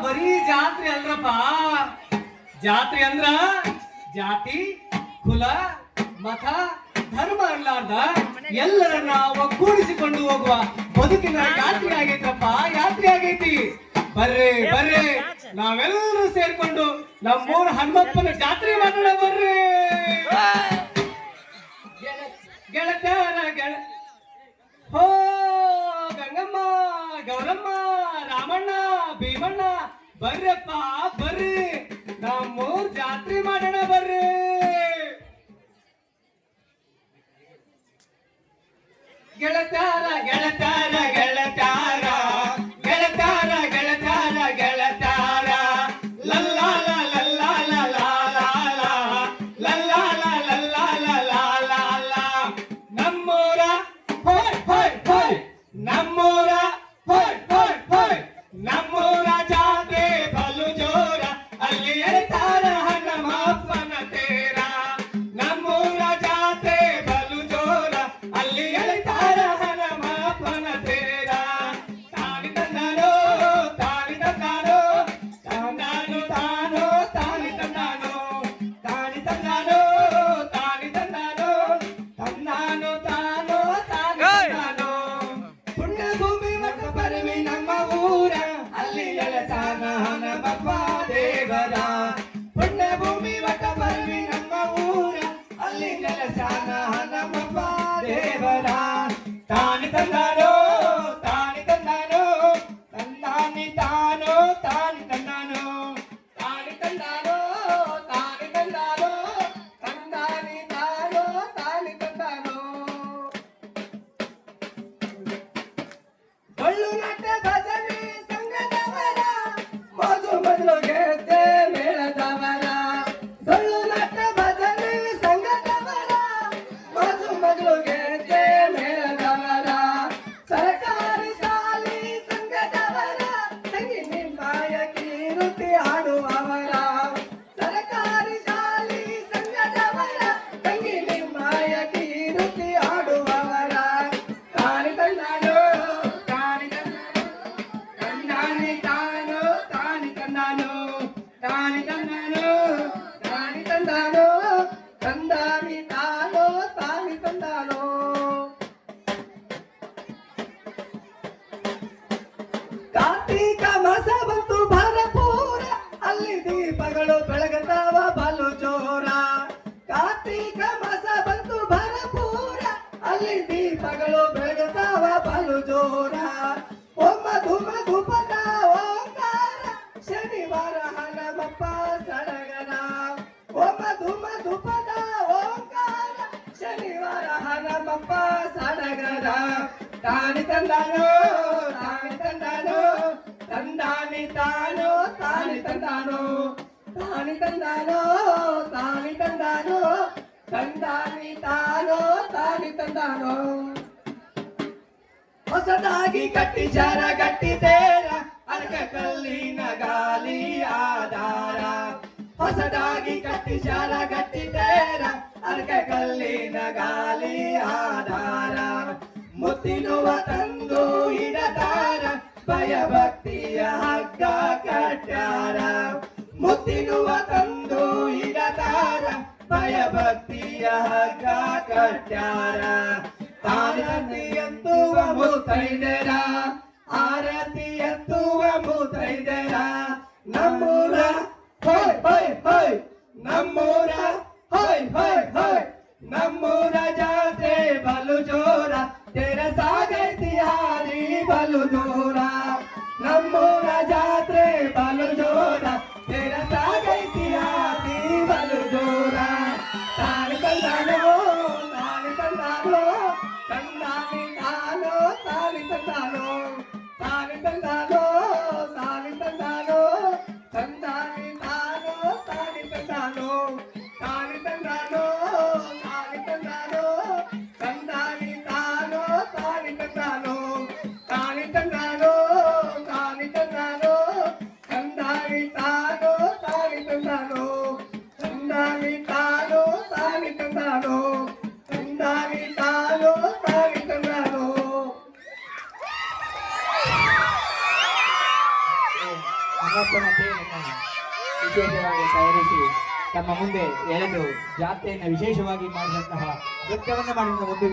ಬರೀ ಜಾತ್ರೆ ಅಲ್ರಪ್ಪ. ಜಾತ್ರೆ ಅಂದ್ರ ಜಾತಿ ಕುಲ ಮತ ಧರ್ಮ ಅಲ್ಲಾರ್ದ ಎಲ್ಲರನ್ನ ಒಗ್ಗೂಡಿಸಿಕೊಂಡು ಹೋಗುವ ಬದುಕಿನ ಯಾತ್ರೆ ಆಗೈತಪ್ಪ, ಯಾತ್ರೆ ಆಗೈತಿ. ಬರ್ರಿ ಬರ್ರಿ, ನಾವೆಲ್ಲರೂ ಸೇರ್ಕೊಂಡು ನಮ್ಮೂರ ಹನುಮಪ್ಪನ ಜಾತ್ರೆ ಮಾಡೋಣ ಬರ್ರಿ. ಗೆಳತಾರ ಹೋ ಗಂಗಮ್ಮ ಗೌರಮ್ಮ ರಾಮಣ್ಣ ಭೀಮಣ್ಣ ಬರ್ರಪ್ಪ ಬರ್ರಿ, ನಮ್ಮೂರ್ ಜಾತ್ರೆ ಮಾಡೋಣ ಬರ್ರಿ. ಗೆಳತಾರ ಗೆಳತಾರ ಗೆಳತಾರ ಗೆಳತಾರ ಗೆಳತಾರ ಗೆಳತಾರ ಲಲ್ಲಾಲ ಲಲ್ಲಾಲ ಲಾಲಾಲ ಲಲ್ಲಾಲ ಲಲ್ಲಾಲ ಲಾಲಾಲ. ನಮ್ಮೂರ ಹೋಯ್ ಹೋಯ್ ಹೋಯ್, ನಮ್ಮೂರ ಹೋಯ್ ಹೋಯ್ ಹೋಯ್, ನಮ್ಮೂರ ಜಾತ್ರೆ ಬಲು ಜೋರ, ಅಲ್ಲಿ ಎಳ್ತಾರ ಹನುಮಪ್ಪನ ತೇರ. ನಮ್ಮೂರ ಜಾತ್ರೆ ಬಲು ಜೋರ, ಅಲ್ಲಿ ಎಳ್ತಾರ ಹನುಮಪ್ಪನ ತೇರ. ತಾನಿ ತಂದಾನೋ ತಾನಿ ತಂದಾನೋ ತಂದಾನು ತಾನೋ ತಾನಿ ತಂದಾನೋ ತಾನಿ ತಂದಾನೋ ತಾನಿ ತಂದಾನೋ ತಂದಾನು ತಾನೋ ತಾನಿ ತಂದಾನೋ. ಪುಣ್ಯ ಭೂಮಿ ಮತ್ತು ಪರಿವಿ ನಮ್ಮ ಊರ, ಅಲ್ಲಿ ಎಳತಾನ ಹನುಮಪ್ಪ ದೇವರ. ಪುಣ್ಯ ಭೂಮಿ ಮತ್ತು ಪರಿವಿ ನಮ್ಮ ಊರ, ಅಲ್ಲಿ ನೆಲಸಾನ ಹನುಮಪ್ಪ ದೇವರ. ತಾನಿ ತಂದಾನೋ ತಾನಿ ತಂದಾನೋ ತಂದಾನಿ ತಾನೋ ತಾನಿ ತಂದಾನೋ ತಾನಿ ತಂದಾನೋ ತಾನಿ ತಂದಾನೋ ತಂದಾನಿ ತಾನೋ ತಾನಿ ತಂದಾನೋ. ಡೊಳ್ಳು ನಟ್ಟೆ ಭಜನೆ ಸಂಘದವರ, ಮೋಜು ಮೊದಲು ಗೆದ್ದೆ ಮೇಳದವರ. ಡೊಳ್ಳು ನಟ್ಟೆ ಭಜನೆ ಸಂಘದವರ, ಮೋಜು ಮೊದಲು ಗೆದ್ದೆ ಮೇಳದವರ. ಸರ್ಕಾರಿ ಶಾಲೆ ಸಂಘದವರ, ತಂಗಿ ನಿಮ್ಮಾಯ ಕೀರುತಿ ಹಾಡುವವರ. ಸರ್ಕಾರಿ ಶಾಲೆ ಸಂಘದವರ, ತಂಗಿ ನಿಮ್ಮಾಯ ಕೀರುತಿ ಹಾಡುವವರ. ತಾನಿ ತಂದಾನೋ ತಾನಿ ತಂದಾನಿ ತಾನೋ ತಾನಿ ತಂದಾನೋ ತಾನಿ ತಂದಾನೋ ತಾನಿ ತಂದಾನೋ ತಂದಾನಿ ತಾನೋ ತಾನಿ ತಂದಾನೋ. ಕಾರ್ತೀಕ ಮಾಸ ಬಂತು ಭರಪೂರ, ಅಲ್ಲಿ ದೀಪಗಳು ಬೆಳಗತಾವ ಬಲು ಜೋರ. ಕಾರ್ತೀಕ ಮಾಸ ಬಂತು ಭರಪೂರ, ಅಲ್ಲಿ ದೀಪಗಳು ಬೆಳಗತಾವ ಬಲು ಜೋರ. ಒಮ್ಮ ಧುಮ ಧುಪದ ಓಂಕಾರ, ಶನಿವಾರ ಹನುಮಪ್ಪ ಸಡಗರ. ಒಮ್ಮ ಧುಮ ಧುಪದ ಓಂಕಾರ, ಶನಿವಾರ ಹನುಮಪ್ಪ ಸಡಗರ. ತಾನಿ ತಂದಾನೋ ತಾನಿ ತಂದಾನೋ ತಂದಾನಿ ತಾನೋ ತಾನಿ ತಂದಾನೋ ತಾನಿ ತಂದಾನೋ ತಾನಿ ತಂದಾನೋ ತಂದಾನಿ ತಾನೋ ತಾನಿ ತಂದಾನೋ. ಹೊಸದಾಗಿ ಕಟ್ಟಿ ಜರ ಗಟ್ಟಿ ತೇರ, ಅರ್ಕ ಕಲ್ಲಿನ ಗಾಲಿ ಆಧಾರ. ಹೊಸದಾಗಿ ಕಟ್ಟಿ ಜರ ಗಟ್ಟಿ ತೇರ, ಅರ್ಕ ಕಲ್ಲಿನ ಗಾಲಿ ಆಧಾರ. ಮುತ್ತಿನುವ ತಂದು ಹಿಡತಾರ, ಭಯ ಭಕ್ತಿಯ ಹಗ್ಗ ಕಟ್ಟಾರ. ಮುತ್ತಿನುವ ತಂದು ಹಿಡತಾರ, ಭಯ ಭಕ್ತಿಯ ಹಗ್ಗ ಕಟ್ಟಾರ. ಆರತಿ ಎತ್ತುವ ಮುತ್ತೈದೆರ, ಆರತಿ ಎತ್ತುವ ಮುತ್ತೈದೆರ. ನಮ್ಮೂರ ಹೋಯ್ ಹೋಯ್ ಹೋಯ್, ನಮ್ಮೂರ ಹೋಯ್ ಹೋಯ್ ಹೋಯ್, ನಮ್ಮೂರ ಜಾತ್ರೆ ಬಲು ಜೋರ, ತೆರ ಸಾಗೈತಿ ಹಾರಿ ಬಲು ದೂರ. ನಮ್ಮೂರ ಜಾತ್ರೆ ಬಲು ಜೋರ, ತೆರ ಸಾಗೈತಿ ಹಾರಿ ಬಲು ದೂರ. ತಾನಿ ತಂದಾನೋ ತಾನಿ ತಂದಾನೋ ತಂದಾನಿ ತಾನೋ ತಾನಿ ತಂದಾನೋ ತಾನಿ ತಂದಾನೋ ತಾನಿ ತಂದಾನೋ ತಂದಾನಿ ತಾನೋ ತಾನಿ ತಂದಾನೋ ತಾನಿ ತಂದಾನೋ ತಾನಿ ತಂದಾನೋ ತಂದಾನಿ ತಾನೋ ತಾನಿ ತಂದಾನೋ ತಾನಿ ತಂದಾನೋ ತಾನಿ ತಂದಾನೋ ತಂದಾನಿ ಅಮ್ಮಪ್ಪನ ತೇರನ್ನು ವಿಶೇಷವಾಗಿ ತಯಾರಿಸಿ ತಮ್ಮ ಮುಂದೆ ಎಳೆದು ಜಾತ್ರೆಯನ್ನು ವಿಶೇಷವಾಗಿ ಮಾಡಿದಂತಹ ನೃತ್ಯವನ್ನು ಮಾಡಿದ ಒಂದು